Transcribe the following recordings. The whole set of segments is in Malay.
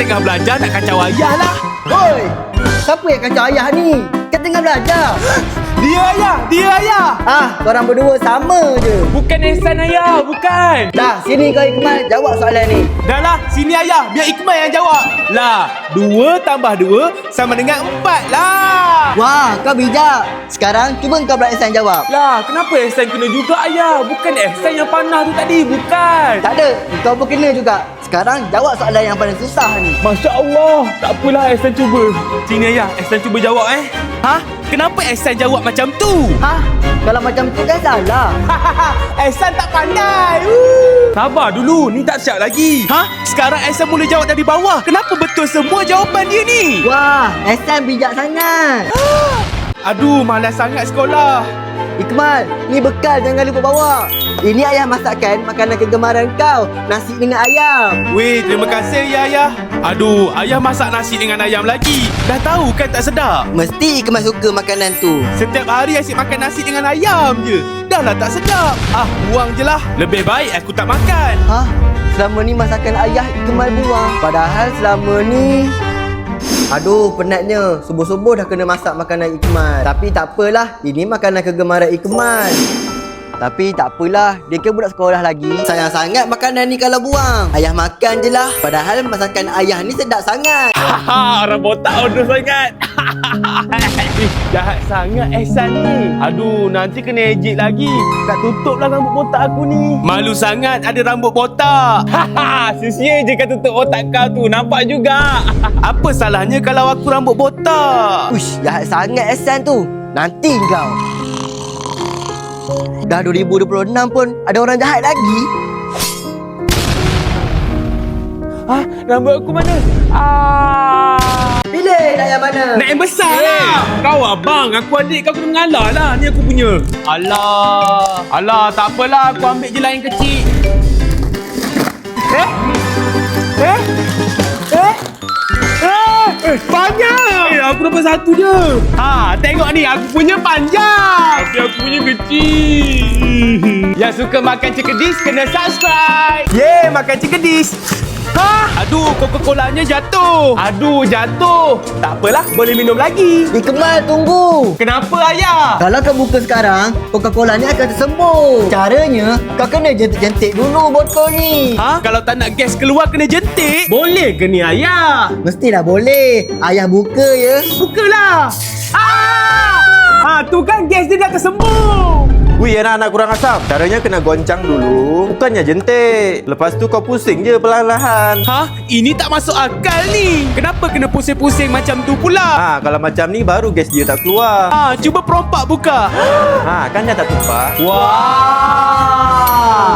tengah belajar nak kacau ayah lah. Oi, siapa yang kacau ayah ni? Kan tengah belajar. Dia ayah. Korang berdua sama je. Bukan Ehsan ayah, bukan. Dah, sini kau Ikmal jawab soalan ni. Dah lah, sini ayah, biar Ikmal yang jawab. Lah, 2 tambah 2 sama dengan 4 lah. Wah, kau bijak. Sekarang cuba kau pula Ihsan jawab. Lah, kenapa Ehsan kena juga ayah? Bukan Ehsan yang panah tu tadi, bukan. Tak ada, kau pun kena juga. Sekarang jawab soalan yang paling susah ni. Masya Allah, tak apalah Ehsan cuba. Sini ayah, Ehsan cuba jawab Kenapa Ehsan jawab macam tu? Kalau macam tu kan salah. Ehsan tak pandai. Sabar dulu, ni tak siap lagi. Sekarang Ehsan mula jawab dari bawah. Kenapa betul semua jawapan dia ni? Wah, Ihsan bijak sangat. Aduh, malas sangat sekolah. Ikmal, ni bekal jangan lupa bawa. Ini ayah masakkan makanan kegemaran kau, nasi dengan ayam. Weh, terima kasih ya ayah. Aduh, ayah masak nasi dengan ayam lagi. Dah tahu kan tak sedap. Mesti Ikmal suka makanan tu. Setiap hari asyik makan nasi dengan ayam je. Dah lah tak sedap. Buang je lah. Lebih baik aku tak makan. Selama ni masakan ayah Ikmal buang. Padahal selama ni... Aduh, penatnya. Subuh-subuh dah kena masak makanan Ikmal. Tapi tak apalah, ini makanan kegemaran Ikmal. Tapi tak apalah, dia kan budak sekolah lagi. Sayang sangat makanan ni kalau buang. Ayah makan je lah. Padahal masakan ayah ni sedap sangat. Orang botak bodoh sangat. Jahat sangat Ehsan ni. Aduh, nanti kena ejek lagi. Tak tutuplah rambut botak aku ni. Malu sangat ada rambut botak. Sia-sia je kau tutup botak kau tu. Nampak juga. Apa salahnya kalau aku rambut botak? Uish, jahat sangat Ihsan tu. Nanti kau. Dah 2026 pun ada orang jahat lagi. Rambut aku mana? Pilih nak yang mana? Nak yang besar lah. Kau abang, aku adik kau kena mengalah lah. Ni aku punya. Alah, tak apalah. Aku ambil je lah yang kecil. Banyak. Aku dapat satu je. Tengok ni, aku punya panjang. Tapi aku punya kecil. Yang suka makan cikedis kena subscribe. Makan cikedis. Aduh, Coca-Colanya jatuh. Tak apalah, boleh minum lagi. Ikmal, tunggu. Kenapa ayah? Kalau kau buka sekarang, Coca-Cola ni akan tersembur. Caranya, kau kena jentik-jentik dulu botol ni. Kalau tak nak gas keluar kena jentik? Boleh ke ni ayah? Mestilah boleh. Ayah buka ya. Bukalah. Tu kan gas dia dah tersembur. Wih, anak-anak kurang asam. Caranya kena goncang dulu, bukannya jentik. Lepas tu kau pusing je perlahan-lahan. Ini tak masuk akal ni. Kenapa kena pusing-pusing macam tu pula? Kalau macam ni baru gas dia tak keluar. Cuba perompak buka. Kan dah tak tumpah. Wah.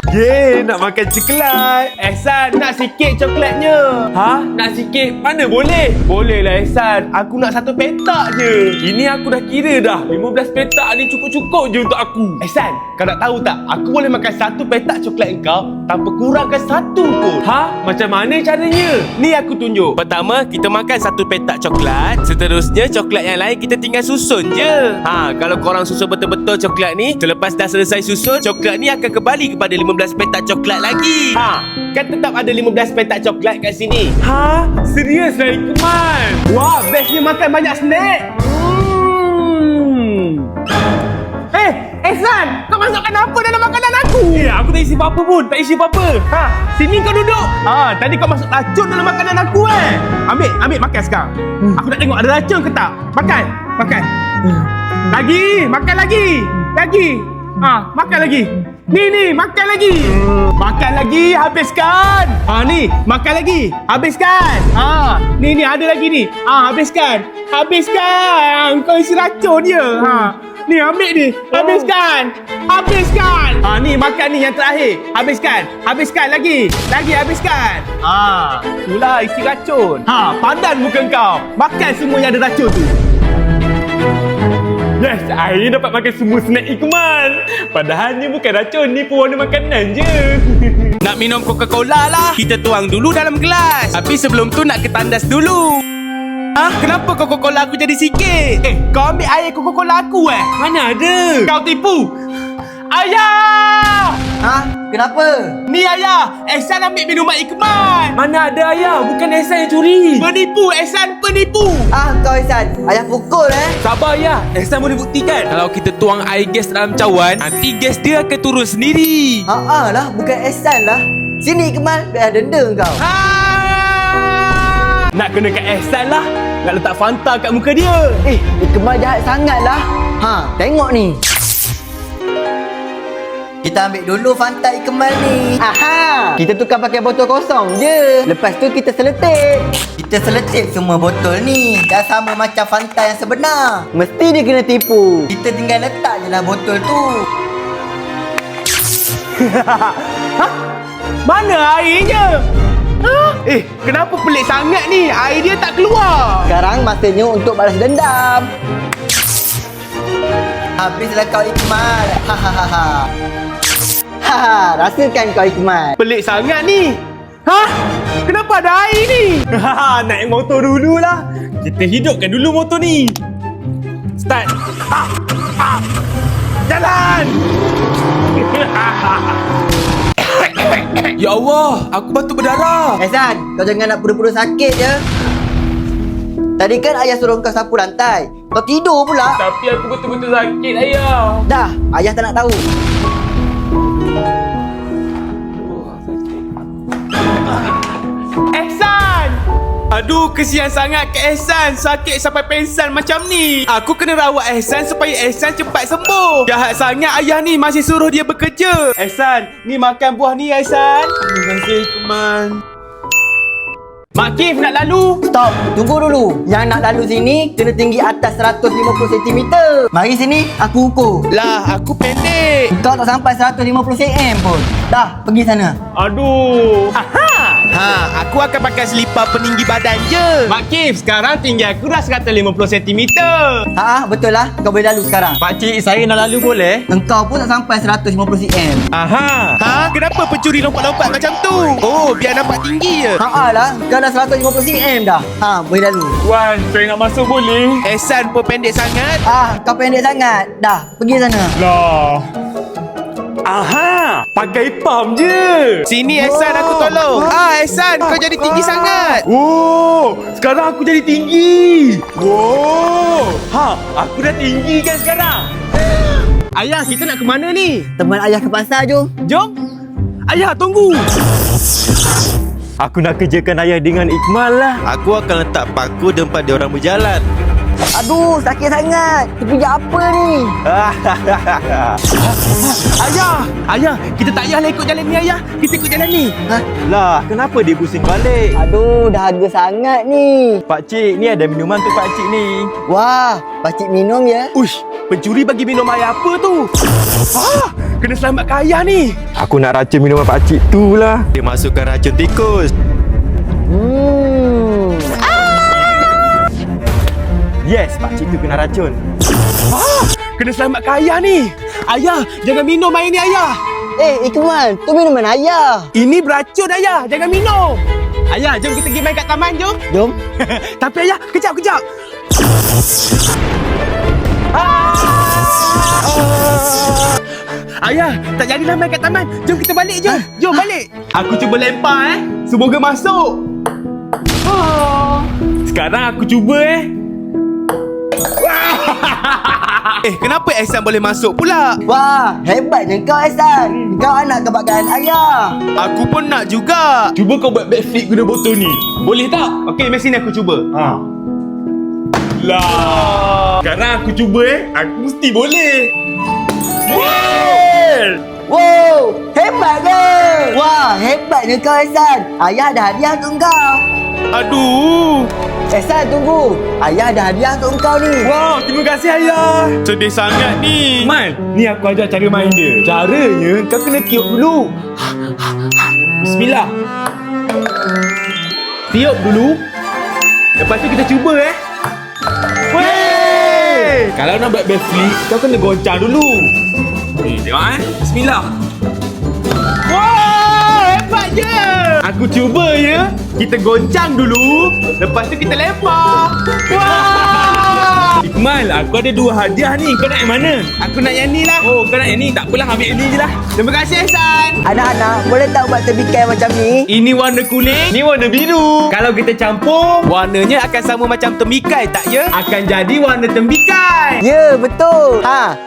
Nak makan coklat. Ehsan, nak sikit coklatnya. Nak sikit? Mana boleh? Boleh lah Ehsan. Aku nak 1 petak je. Ini aku dah kira dah. 15 petak ni cukup-cukup je untuk aku. Ehsan, kau nak tahu tak? Aku boleh makan 1 petak coklat engkau tanpa kurangkan 1 pun. Macam mana caranya? Ni aku tunjuk. Pertama, kita makan 1 petak coklat. Seterusnya, coklat yang lain kita tinggal susun je. Kalau korang susun betul-betul coklat ni, selepas dah selesai susun, coklat ni akan kembali kepada 15 petak coklat lagi. Kan tetap ada 15 petak coklat kat sini. Serius lah Ikmal? Wah, bestnya makan banyak snack. Ehsan, kau masukkan apa dalam makanan aku? Aku tak isi apa-apa pun. Tak isi apa-apa. Sini kau duduk. Tadi kau masuk racun dalam makanan aku Ambil makan sekarang. Aku nak tengok ada racun ke tak. Makan. Lagi. Makan lagi. Makan lagi. Ni, makan lagi. Makan lagi, habiskan. Ni, makan lagi. Habiskan. Ni, ada lagi ni. Habiskan. Kau isi racun je. Ni, ambil ni. Habiskan. Ni, makan ni yang terakhir. Habiskan lagi. Habiskan. Itulah isi racun. Padan muka kau. Makan semua yang ada racun tu. Yes, akhirnya dapat makan semua snack Ikmal. Padahal ni bukan racun, ni pewarna makanan je. Nak minum Coca-Cola lah. Kita tuang dulu dalam gelas. Tapi sebelum tu nak ketandas dulu. Kenapa Coca-Cola aku jadi sikit? Kau ambil air Coca-Cola aku Mana ada? Kau tipu. Ayah! Ha? Kenapa? Ni ayah, Ehsan ambil minuman Ikmal. Mana ada ayah, bukan Ehsan yang curi. Penipu, Ehsan penipu. Kau Ihsan, ayah pukul Sabar ayah, Ehsan boleh buktikan. Kalau kita tuang air gas dalam cawan, nanti gas dia akan turun sendiri. lah, bukan Ihsan lah. Sini Ikmal, biar denda kau. Nak kena kat Ehsan lah. Nak letak Fanta kat muka dia. Ikmal jahat sangat lah. Tengok ni. Kita ambil dulu Fanta Ikmal ni. Kita tukar pakai botol kosong je. Lepas tu kita seletip. Kita seletip semua botol ni. Dah sama macam Fanta yang sebenar. Mesti dia kena tipu. Kita tinggal letak je lah botol tu. Mana airnya? Kenapa pelik sangat ni? Air dia tak keluar. Sekarang masanya untuk balas dendam. Habislah kau Ikmal. Rasakan kau Ikmal. Pelik sangat ni. Kenapa ada air ni? Naik motor dululah. Kita hidupkan dulu motor ni. Start. Jalan. Ya Allah, aku batuk berdarah. Ehsan, kau jangan nak pura-pura sakit je. Tadi kan ayah suruh kau sapu lantai. Kau tidur pula. Tapi aku betul-betul sakit, ayah. Dah, ayah tak nak tahu. Ehsan! Aduh, kesian sangat ke Ehsan. Sakit sampai pengsan macam ni. Aku kena rawat Ehsan supaya Ehsan cepat sembuh. Jahat sangat ayah ni, masih suruh dia bekerja. Ehsan, ni makan buah ni Ehsan. Terima kasih, Kuman. Mak Kif nak lalu. Stop, tunggu dulu. Yang nak lalu sini kena tinggi atas 150 cm. Mari sini, aku ukur. Lah, aku pendek. Kau tak sampai 150 cm pun. Dah, pergi sana. Aduh. Aku akan pakai selipar peninggi badan je. Mak Kif, sekarang tinggi aku dah 150 cm. Betul lah. Kau boleh lalu sekarang. Pakcik, saya nak lalu boleh? Engkau pun tak sampai 150 cm. Kenapa pencuri lompat-lompat macam tu? Oh, biar nampak tinggi je. Lah. Kau dah 150 cm dah. Boleh lalu. Wan, saya nak masuk boleh? Ehsan pun pendek sangat. Kau pendek sangat. Dah, pergi sana. Lah. Pakai pam je. Sini Ehsan, aku tolong. Ehsan, kau jadi tinggi sangat. Sekarang aku jadi tinggi. Aku dah tinggi kan sekarang. Ayah, kita nak ke mana ni? Teman ayah ke pasar, jom. Jom. Ayah, tunggu. Aku nak kerjakan ayah dengan Ikmal lah. Aku akan letak paku tempat dia orang berjalan. Aduh, sakit sangat. Terpijak apa ni? Ayah, kita tak payahlah ikut jalan ni ayah. Kita ikut jalan ni. Lah, kenapa dia pusing balik? Aduh, dahaga sangat ni. Pakcik, ni ada minuman tu pakcik ni. Wah, pakcik minum ya? Uish, pencuri bagi minum ayah apa tu? Kena selamatkan ayah ni. Aku nak racun minuman pakcik tu lah. Dia masukkan racun tikus. Yes, pakcik tu kena racun. Kena selamatkan ayah ni. Ayah, jangan minum air ni ayah. Ikmal, tu minuman ayah. Ini beracun ayah, jangan minum. Ayah, jom kita pergi main kat taman, jom. Jom. Tapi ayah, kejap. Ayah, tak jadilah main kat taman. Jom kita balik je. Jom balik. Aku cuba lempar semoga masuk. Sekarang aku cuba kenapa Ehsan boleh masuk pula? Wah, hebatnya kau Ehsan. Kau anak kebanggaan ayah. Aku pun nak juga. Cuba kau buat backflip guna botol ni. Boleh tak? Okey, mari sini aku cuba. Lah. Sekarang aku cuba aku mesti boleh. Wow, hebat ke? Wah, hebatnya kau Ehsan. Ayah ada hadiah untuk kau. Aduh. Ehsan, tunggu. Ayah ada hadiah untuk kau ni. Wow, terima kasih ayah. Sedih sangat ni. Man, ni aku ajar cara main dia. Caranya, kau kena tiup dulu. Bismillah. Tiup dulu. Lepas tu kita cuba Wey! Kalau nak buat backflip, kau kena goncang dulu. Tengok Bismillah. Wow, hebat je. Aku cuba ya. Kita goncang dulu. Lepas tu kita lempar. Wow! Ikmal, aku ada 2 hadiah ni. Kau nak yang mana? Aku nak yang ni lah. Oh, kau nak yang ni? Tak apalah, ambil yang ni je lah. Terima kasih, Ehsan. Anak-anak, boleh tak buat tebikai macam ni? Ini warna kuning, ni warna biru. Kalau kita campur, warnanya akan sama macam tembikai, tak ya? Akan jadi warna tembikai. Ya, betul.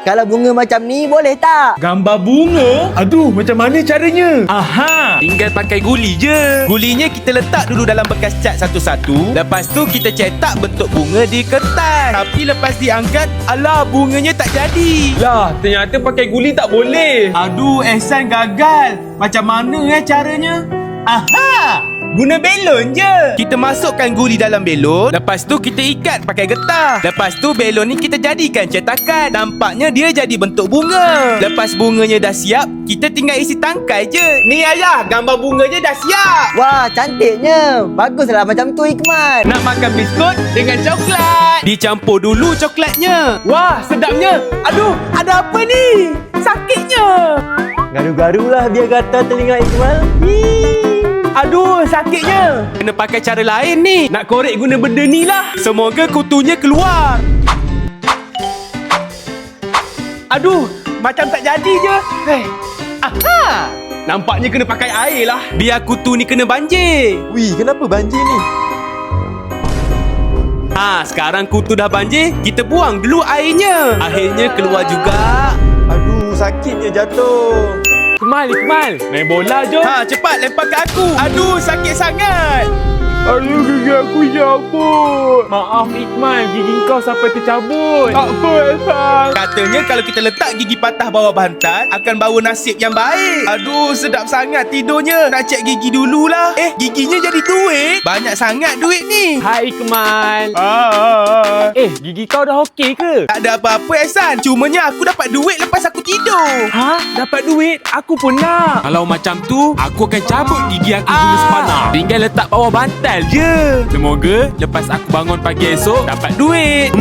Kalau bunga macam ni, boleh tak? Gambar bunga? Aduh, macam mana caranya? Aha, tinggal pakai guli je. Gulinya kita letak dulu dalam bekas cat satu-satu. Lepas tu kita cetak bentuk bunga di kertas. Tapi lepas diangkat, alah, bunganya tak jadi. Lah, ternyata pakai guli tak boleh. Aduh, Ehsan gagal. Macam mana caranya? Aha! Guna belon je. Kita masukkan guli dalam belon. Lepas tu kita ikat pakai getah. Lepas tu belon ni kita jadikan cetakan. Nampaknya dia jadi bentuk bunga. Lepas bunganya dah siap, kita tinggal isi tangkai je. Ni ayah, gambar bunganya dah siap. Wah, cantiknya. Baguslah macam tu, Hikmat. Nak makan biskut dengan coklat. Dicampur dulu coklatnya. Wah, sedapnya. Aduh, ada apa ni? Sakitnya. Garu-garulah biar gatal telinga Ikmal. Aduh, sakitnya. Kena pakai cara lain ni. Nak korek guna benda ni lah. Semoga kutunya keluar. Aduh, macam tak jadi je. Aha! Nampaknya kena pakai air lah. Biar kutu ni kena banjir. Wih, kenapa banjir ni? Sekarang kutu dah banjir, kita buang dulu airnya. Akhirnya keluar juga. Aduh, sakitnya jatuh. Ikmal, main bola jom. Cepat lempar ke aku. Aduh, sakit sangat. Aduh, gigi aku cabut. Maaf Ikmal, gigi kau sampai tercabut. Tak apa, Ehsan. Katanya kalau kita letak gigi patah bawah bantal, akan bawa nasib yang baik. Aduh, sedap sangat tidurnya. Nak cek gigi dululah. Giginya jadi duit. Banyak sangat duit ni. Hai Ikmal. Gigi kau dah okey ke? Tak ada apa-apa, Ehsan. Cumanya aku dapat duit lepas aku tidur. Dapat duit? Aku pun nak. Kalau macam tu, aku akan cabut gigi aku guna sepana. Tinggal letak bawah bantal je. Semoga lepas aku bangun pagi esok dapat duit.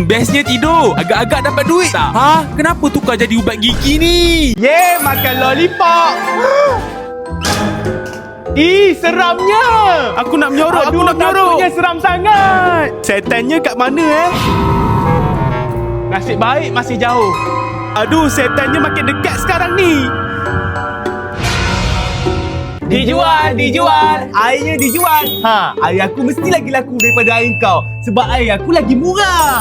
Bestnya tidur. Agak-agak dapat duit tak? Kenapa tukar jadi ubat gigi ni? Makan lollipop. Seramnya. Aku nak menyorok. Aku nak menyorok. Takutnya seram sangat. Setannya kat mana Nasib baik masih jauh. Aduh, setannya makin dekat sekarang ni. Dijual. Airnya dijual. Air aku mesti lagi laku daripada air kau. Sebab air aku lagi murah.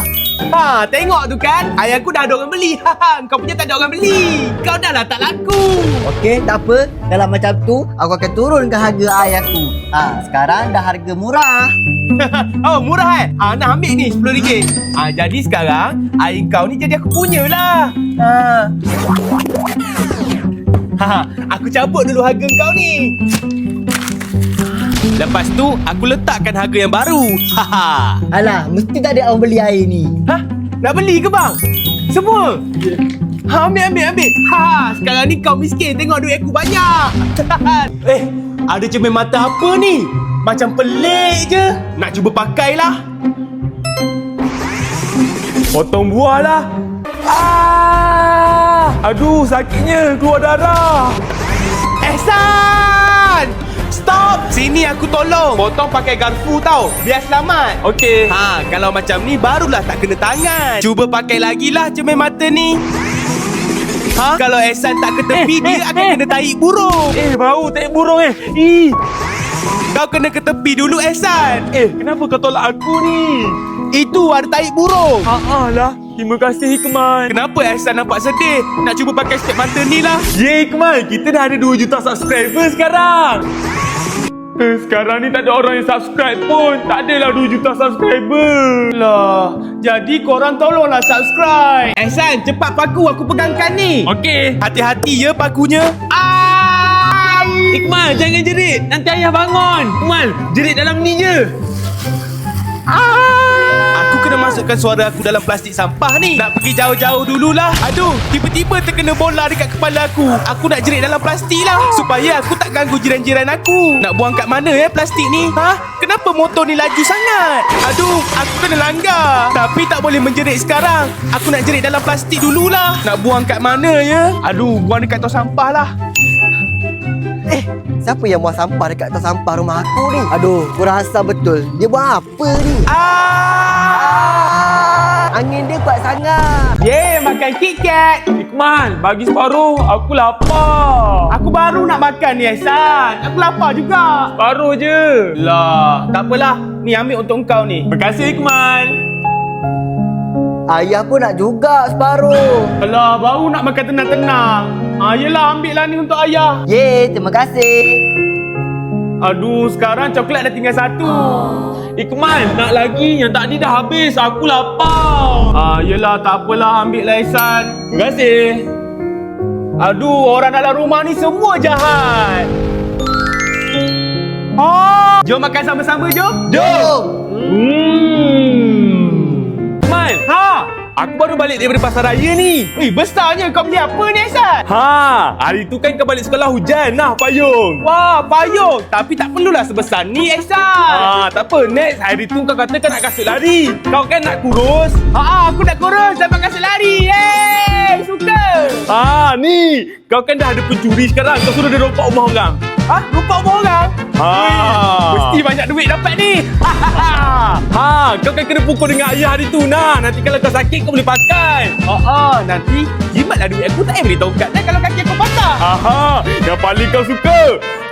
Tengok tu kan. Air aku dah ada orang beli. Kau punya tak ada orang beli. Kau dah lah tak laku. Okey, tak apa. Kalau macam tu, aku akan turunkan harga air aku. Sekarang dah harga murah. Oh, murah nak ambil ni RM10. Jadi sekarang air kau ni jadi aku punya lah. Aku cabut dulu harga kau ni. Lepas tu aku letakkan harga yang baru. Alah, mesti tak ada orang beli air ni. Nak beli ke bang? Semua? Ambil. Sekarang ni kau miskin. Tengok duit aku banyak. Ada cermin mata apa ni? Macam pelik je. Nak cuba pakailah. Potong buah lah. Aduh, sakitnya. Keluar darah. Ehsan! Stop! Sini aku tolong. Potong pakai garfu tau. Biar selamat. Okey. Kalau macam ni barulah tak kena tangan. Cuba pakai lagi lah cermin mata ni. Kalau Ehsan tak ke tepi, dia akan kena tahi burung. Bau tahi burung Kau kena ke tepi dulu, Ehsan. Kenapa kau tolak aku ni? Itu ada tahi burung. Lah. Terima kasih, Hikmal. Kenapa Ehsan nampak sedih? Nak cuba pakai step mata ni lah. Hikmal. Kita dah ada 2 juta subscriber sekarang. Sekarang ni tak ada orang yang subscribe pun. Tak adalah 2 juta subscriber. Lah, jadi korang tolonglah subscribe. Ehsan, cepat paku. Aku pegangkan ni. Okey. Hati-hati ya pakunya. Ikmal, jangan jerit. Nanti ayah bangun. Ikmal, jerit dalam ni je. Aku kena masukkan suara aku dalam plastik sampah ni. Nak pergi jauh-jauh dululah. Aduh, tiba-tiba terkena bola dekat kepala aku. Aku nak jerit dalam plastik lah, supaya aku tak ganggu jiran-jiran aku. Nak buang kat mana plastik ni? Kenapa motor ni laju sangat? Aduh, aku kena langgar. Tapi tak boleh menjerit sekarang. Aku nak jerit dalam plastik dululah. Nak buang kat mana ya? Aduh, buang dekat tong sampah lah. Siapa yang buang sampah dekat atas sampah rumah aku ni? Aduh, kurang asam betul. Dia buang apa ni? Angin dia kuat sangat. Yeay, makan KitKat. Ikmal, bagi separuh. Aku lapar. Aku baru nak makan ni, Ehsan. Aku lapar juga. Separuh je. Lah, tak apalah. Ni ambil untuk kau ni. Terima kasih, Ikmal. Ayah pun nak juga separuh. Alah, baru nak makan tenang-tenang. Yelah, ambil lah ni untuk ayah. Yeay, terima kasih. Aduh, sekarang coklat dah tinggal satu. Ikmal, nak lagi? Yang tadi dah habis. Aku lapar. Yelah, tak apalah. Ambil lah, Ehsan. Terima kasih. Aduh, orang dalam rumah ni semua jahat. Jom makan sama-sama, jom. Jom. Ikmal, aku baru balik daripada pasar raya ni. Besarnya kau beli apa ni, Ehsan? Hari tu kan kau balik sekolah hujan lah, payung. Wah, payung. Tapi tak perlulah sebesar ni, Ehsan. Tak apa, next hari tu kau kata kau nak kasut lari. Kau kan nak kurus. Aku nak kurus dapat kasut lari. Yeay, suka. Ni. Kau kan dah ada pencuri sekarang. Kau suruh dia rompak rumah orang. Rompak rumah orang? Mesti banyak duit dapat ni. Kau kan kena pukul dengan ayah hari tu. Nanti kalau kau sakit kau boleh pakai. Nanti jimatlah duit aku. Tak payah beli tongkat kalau kaki aku patah. Yang paling kau suka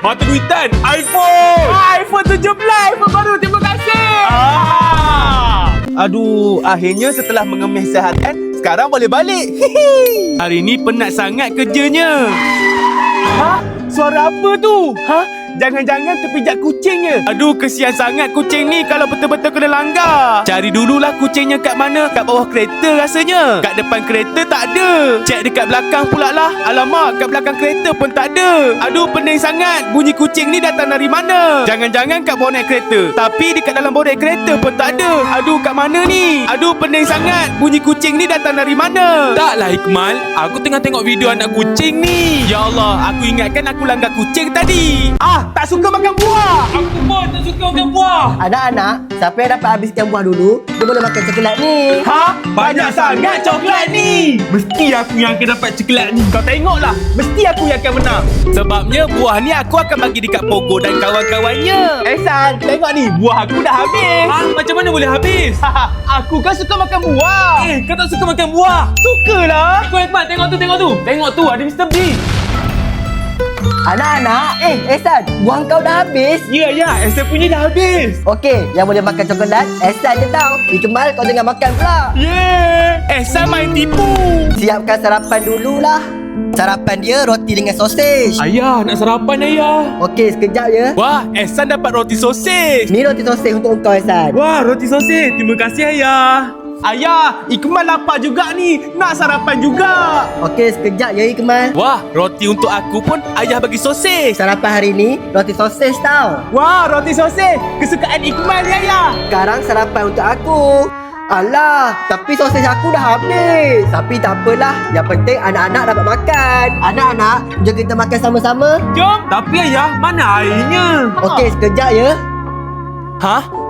mata duitan iPhone. iPhone 17. iPhone baru. Terima kasih. Aduh, akhirnya setelah mengemis seharian, sekarang boleh balik. Hari ni penat sangat kerjanya. Suara apa tu? Jangan-jangan terpijak kucingnya. Aduh, kesian sangat kucing ni kalau betul-betul kena langgar. Cari dululah kucingnya kat mana. Kat bawah kereta rasanya. Kat depan kereta tak ada. Cek dekat belakang pula lah. Alamak, kat belakang kereta pun tak ada. Aduh, pening sangat. Bunyi kucing ni datang dari mana? Jangan-jangan kat bonet kereta. Tapi dekat dalam bonet kereta pun tak ada. Aduh, kat mana ni? Aduh, pening sangat. Bunyi kucing ni datang dari mana? Taklah, Ikmal. Aku tengah tengok video anak kucing ni. Ya Allah, aku ingatkan aku langgar kucing tadi. Tak suka makan buah. Aku pun tak suka makan buah. Anak-anak, siapa yang dapat habiskan buah dulu, dia boleh makan coklat ni. Banyak sangat coklat ni. Mesti aku yang akan dapat coklat ni. Kau tengoklah. Mesti aku yang akan menang. Sebabnya buah ni aku akan bagi dekat Pogo dan kawan-kawannya. Ehsan, tengok ni. Buah aku dah habis. Macam mana boleh habis? Aku kan suka makan buah. Kau tak suka makan buah? Sukalah. Kau Ikmal, tengok tu. Tengok tu, ada Mr. Bean. Anak-anak, Ehsan, buah kau dah habis. Ya, Ehsan punya dah habis. Okey, yang boleh makan coklat, Ehsan je tau. Ikmal, kau tengah makan pula. Ehsan main tipu. Siapkan sarapan dululah. Sarapan dia roti dengan sosis. Ayah, nak sarapan ayah. Okey, sekejap ya. Wah, Ehsan dapat roti sosis. Ni roti sosis untuk kau, Ehsan. Wah, roti sosis. Terima kasih ayah. Ayah, Ikmal lapar juga ni. Nak sarapan juga. Okey, sekejap ya Ikmal. Wah, roti untuk aku pun ayah bagi sosis. Sarapan hari ni roti sosis tau. Wah, roti sosis. Kesukaan Ikmal ni ayah. Sekarang sarapan untuk aku. Alah, tapi sosis aku dah habis. Tapi tak apalah. Yang penting anak-anak dapat makan. Anak-anak, jom kita makan sama-sama. Jom. Tapi ayah, mana airnya? Okey, sekejap ya.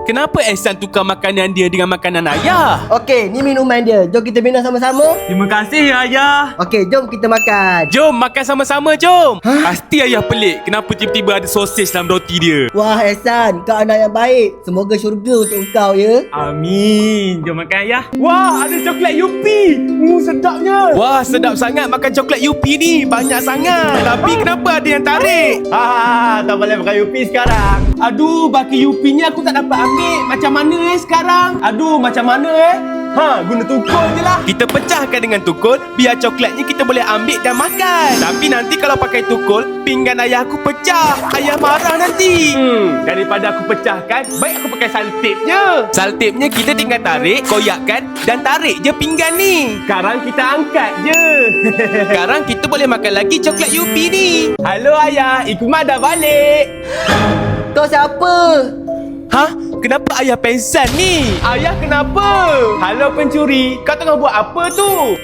Kenapa Ehsan tukar makanan dia dengan makanan ayah? Okey, ni minuman dia. Jom kita minum sama-sama. Terima kasih ayah. Okey, jom kita makan. Jom makan sama-sama, jom. Pasti ayah pelik kenapa tiba-tiba ada sosis dalam roti dia. Wah, Ehsan, kau anak yang baik. Semoga syurga untuk kau ya. Amin. Jom makan ayah. Wah, ada coklat Yupi. Sedapnya. Wah, sedap sangat makan coklat Yupi ni. Banyak sangat. Tapi kenapa ada yang tarik? Tak boleh makan Yupi sekarang. Aduh, baki Yupi ni aku tak dapat ambil. Macam mana sekarang? Aduh, macam mana guna tukul je lah. Kita pecahkan dengan tukul, biar coklatnya kita boleh ambil dan makan. Tapi nanti kalau pakai tukul, pinggan ayah aku pecah. Ayah marah nanti. Daripada aku pecahkan, baik aku pakai saltipnya. Saltipnya kita tinggal tarik, koyakkan dan tarik je pinggan ni. Sekarang kita angkat je. Sekarang kita boleh makan lagi coklat Yupi ni. Halo ayah, Ikmal dah balik. Kau siapa? Kenapa ayah pengsan ni? Ayah kenapa? Halo pencuri, kau tengah buat apa tu?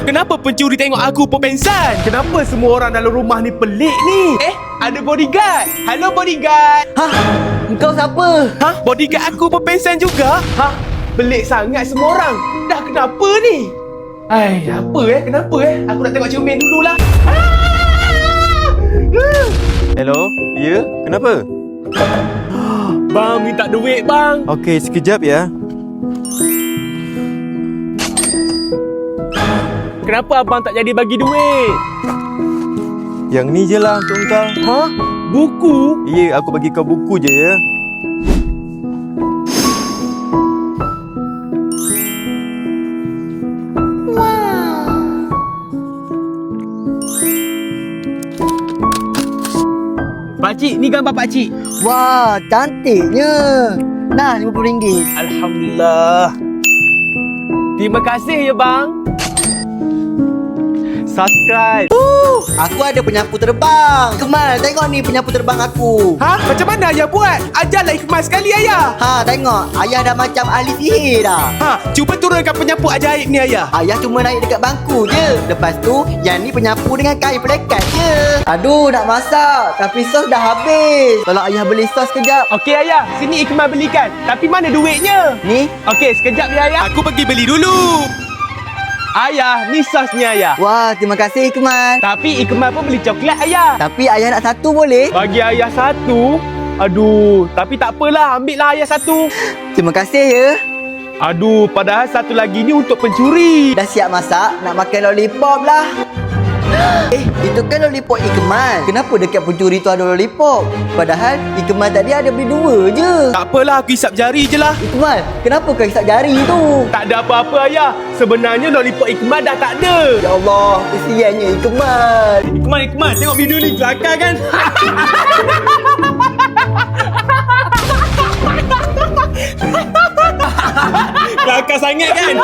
Kenapa pencuri tengok aku pun pengsan? Kenapa semua orang dalam rumah ni pelik ni? Ada bodyguard. Halo bodyguard. Kau siapa? Bodyguard aku pun pengsan juga? Pelik sangat semua orang. Dah kenapa ni? Apa kenapa Aku nak tengok cermin dululah. Hello? Ya? Kenapa? Bang, minta duit bang. Okey, sekejap ya. kenapa abang tak jadi bagi duit? Yang ni je lah untuk kau. Ha? Buku? Ya, aku bagi kau buku je ya. Pakcik, ni gambar pakcik. Wah, cantiknya. Nah, RM50. Alhamdulillah. Terima kasih ya bang. Subscribe. Aku ada penyapu terbang. Kemal, tengok ni penyapu terbang aku. Ha? Macam mana ayah buat? Ajarlah Ikmal sekali ayah. Ha, tengok. Ayah dah macam ahli sihir dah. Ha, cuba turunkan penyapu ajaib ni ayah. Ayah cuma naik dekat bangku je. Lepas tu, yang ni penyapu dengan kain pelekat je. Aduh, nak masak. Tapi sos dah habis. Tolong ayah beli sos kejap. Okey ayah, sini Ikmal belikan. Tapi mana duitnya? Ni? Okey, sekejap ya ayah. Aku pergi beli dulu. Ayah, ni sosnya ayah. Wah, terima kasih Ikmal. Tapi Ikmal pun beli coklat ayah. Tapi ayah nak satu boleh? Bagi ayah satu? Aduh, tapi tak apalah, ambil lah ayah satu. Terima kasih ya. Aduh, padahal satu lagi ni untuk pencuri. Dah siap masak, nak makan lollipop lah. Itu kan lollipop Ikmal. Kenapa dekat pencuri tu ada lollipop? Padahal Ikmal tadi ada beli 2 je. Tak apalah, aku hisap jari je lah. Ikmal, kenapa kau hisap jari tu? Tak ada apa-apa ayah. Sebenarnya lollipop Ikmal dah tak ada. Ya Allah, kesiannya Ikmal. Ikmal, tengok video ni kelakar kan? Kelakar sangat kan?